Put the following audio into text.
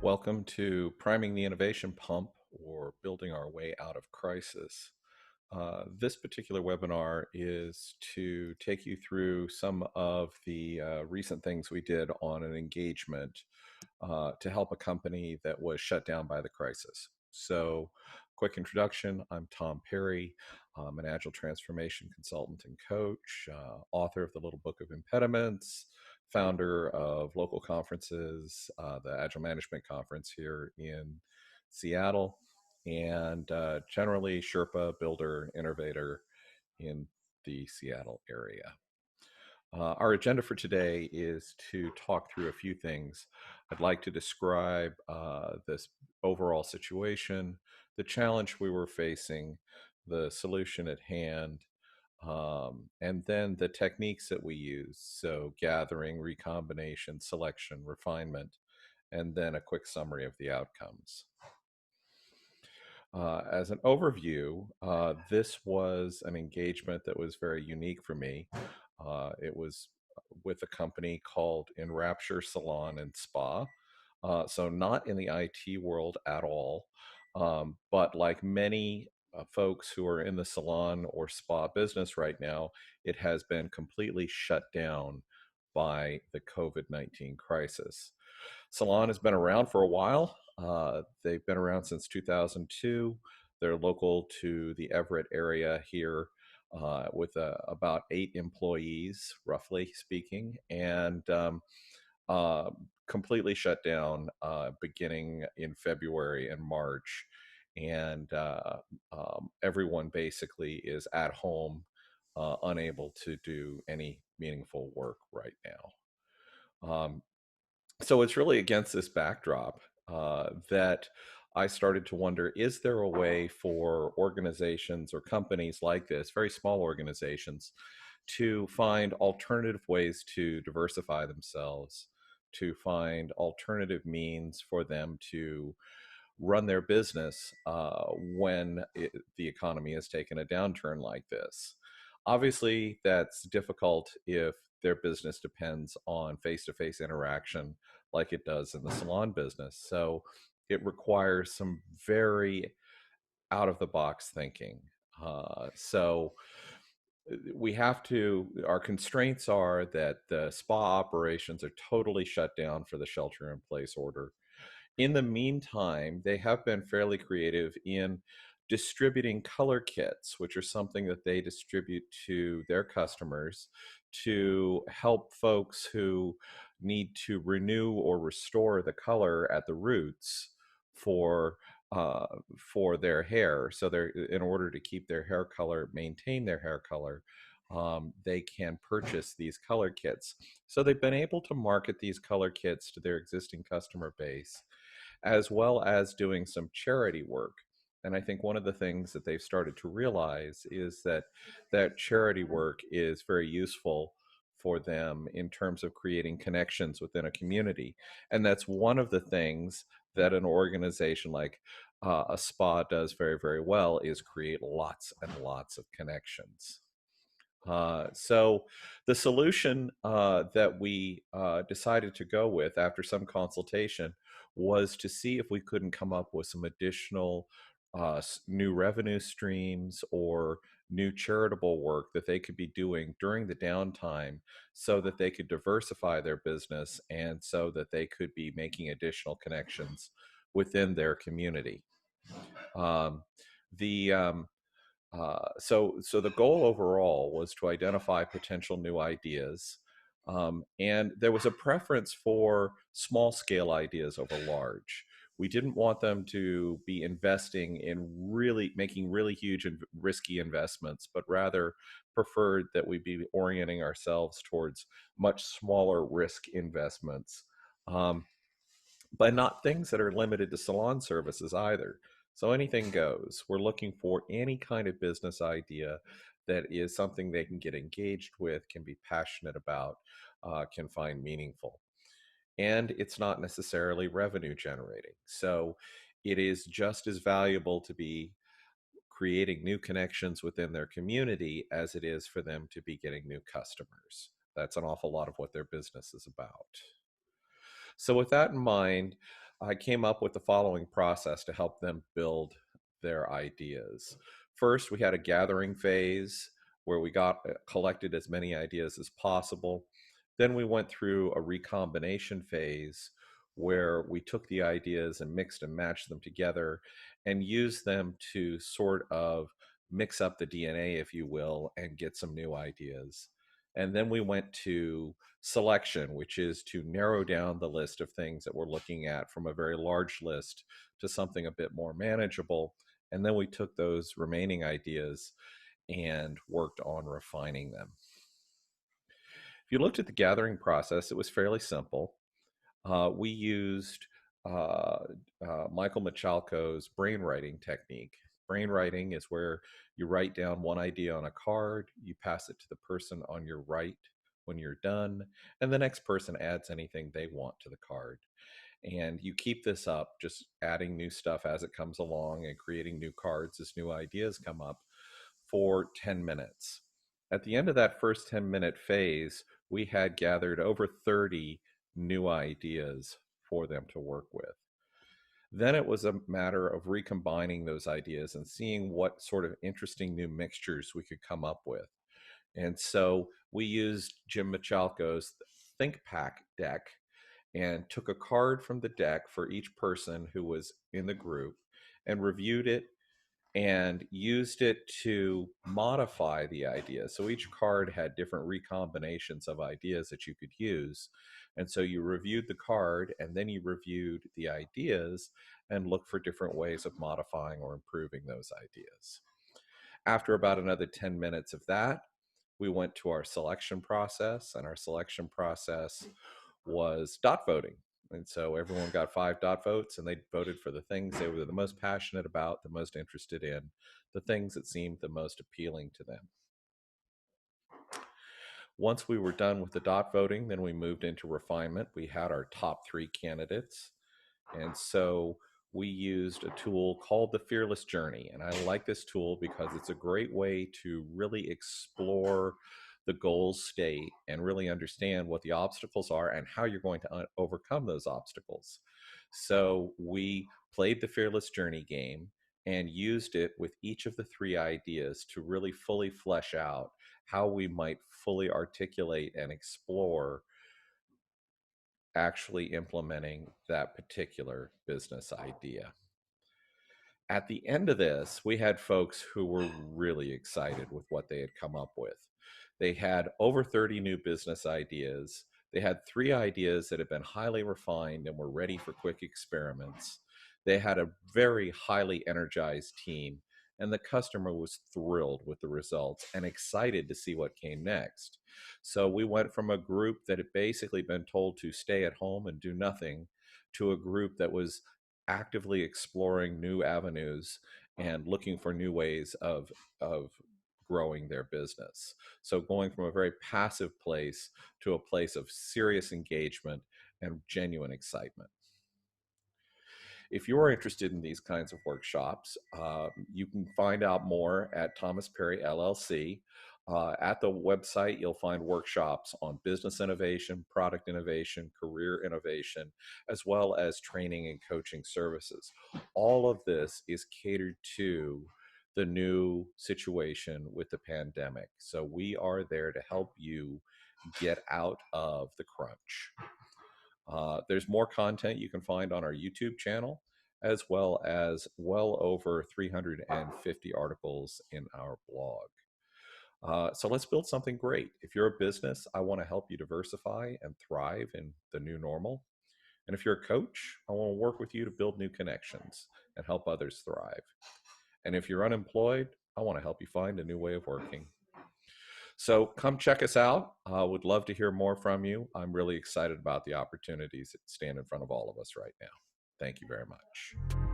Welcome to Priming the Innovation Pump or Building Our Way Out of Crisis. This particular webinar is to take you through some of the recent things we did on an engagement to help a company that was shut down by the crisis. So, quick introduction, I'm Tom Perry. I'm an Agile Transformation Consultant and Coach, author of the Little Book of Impediments, founder of local conferences, the Agile Management Conference here in Seattle, and generally Sherpa, builder, innovator in the Seattle area. Our agenda for today is to talk through a few things. I'd like to describe this overall situation, the challenge we were facing, the solution at hand, and then the techniques that we use. So gathering, recombination, selection, refinement, and then a quick summary of the outcomes. As an overview, this was an engagement that was very unique for me. It was with a company called Enrapture Salon and Spa. So not in the IT world at all, but like many folks who are in the salon or spa business right now, it has been completely shut down by the COVID-19 crisis. Salon has been around for a while. They've been around since 2002. They're local to the Everett area here with about 8 employees, roughly speaking, and uh, completely shut down beginning in February and March. And everyone basically is at home, unable to do any meaningful work right now. So it's really against this backdrop that I started to wonder, is there a way for organizations or companies like this, very small organizations, to find alternative ways to diversify themselves, to find alternative means for them to run their business when the economy has taken a downturn like this. Obviously, that's difficult if their business depends on face-to-face interaction like it does in the salon business. So it requires some very out-of-the-box thinking. So we have to, our constraints are that the spa operations are totally shut down for the shelter in place order. In the meantime, they have been fairly creative in distributing color kits, which are something that they distribute to their customers to help folks who need to renew or restore the color at the roots for for their hair. So they're in order to keep their hair color, maintain their hair color. They can purchase these color kits. So they've been able to market these color kits to their existing customer base, as well as doing some charity work. And I think one of the things that they've started to realize is that that charity work is very useful for them in terms of creating connections within a community. And that's one of the things that an organization like a spa does very, very well, is create lots and lots of connections. So the solution that we decided to go with after some consultation was to see if we couldn't come up with some additional new revenue streams or new charitable work that they could be doing during the downtime so that they could diversify their business and so that they could be making additional connections within their community. Um, the so the goal overall was to identify potential new ideas, and there was a preference for small scale ideas over large. We didn't want them to be investing in really making really huge and risky investments, but rather preferred that we be orienting ourselves towards much smaller risk investments. Um, but not things that are limited to salon services either. So anything goes. We're looking for any kind of business idea that is something they can get engaged with, can be passionate about, can find meaningful. And it's not necessarily revenue generating. So it is just as valuable to be creating new connections within their community as it is for them to be getting new customers. That's an awful lot of what their business is about. So with that in mind, I came up with the following process to help them build their ideas. First, we had a gathering phase where we got collected as many ideas as possible. Then we went through a recombination phase where we took the ideas and mixed and matched them together and used them to sort of mix up the DNA, if you will, and get some new ideas. And then we went to selection, which is to narrow down the list of things that we're looking at from a very large list to something a bit more manageable. And then we took those remaining ideas and worked on refining them. If you looked at the gathering process, it was fairly simple. We used uh, Michael Michalko's brainwriting technique. Brainwriting is where you write down one idea on a card, you pass it to the person on your right when you're done, and the next person adds anything they want to the card. And you keep this up, just adding new stuff as it comes along and creating new cards as new ideas come up for 10 minutes. At the end of that first 10-minute phase, we had gathered over 30 new ideas for them to work with. Then it was a matter of recombining those ideas and seeing what sort of interesting new mixtures we could come up with. And so we used Jim Michalko's Think Pack deck and took a card from the deck for each person who was in the group and reviewed it and used it to modify the idea. So each card had different recombinations of ideas that you could use. And so you reviewed the card and then you reviewed the ideas and looked for different ways of modifying or improving those ideas. After about another 10 minutes of that, we went to our selection process, and our selection process was dot voting. And so everyone got 5 dot votes, and they voted for the things they were the most passionate about, the most interested in, the things that seemed the most appealing to them. Once we were done with the dot voting, then we moved into refinement. We had our top 3 candidates. And so we used a tool called the Fearless Journey. And I like this tool because it's a great way to really explore the goal state and really understand what the obstacles are and how you're going to overcome those obstacles. So we played the Fearless Journey game and used it with each of the 3 ideas to really fully flesh out how we might fully articulate and explore actually implementing that particular business idea. At the end of this, we had folks who were really excited with what they had come up with. They had over 30 new business ideas. They had 3 ideas that had been highly refined and were ready for quick experiments. They had a very highly energized team, and the customer was thrilled with the results and excited to see what came next. So we went from a group that had basically been told to stay at home and do nothing to a group that was actively exploring new avenues and looking for new ways of growing their business. So going from a very passive place to a place of serious engagement and genuine excitement. If you're interested in these kinds of workshops, you can find out more at Thomas Perry LLC. At the website, you'll find workshops on business innovation, product innovation, career innovation, as well as training and coaching services. All of this is catered to the new situation with the pandemic. So we are there to help you get out of the crunch. There's more content you can find on our YouTube channel, as well as well over 350 articles in our blog. So let's build something great. If you're a business, I want to help you diversify and thrive in the new normal. And if you're a coach, I want to work with you to build new connections and help others thrive. And if you're unemployed, I want to help you find a new way of working. So come check us out. I would love to hear more from you. I'm really excited about the opportunities that stand in front of all of us right now. Thank you very much.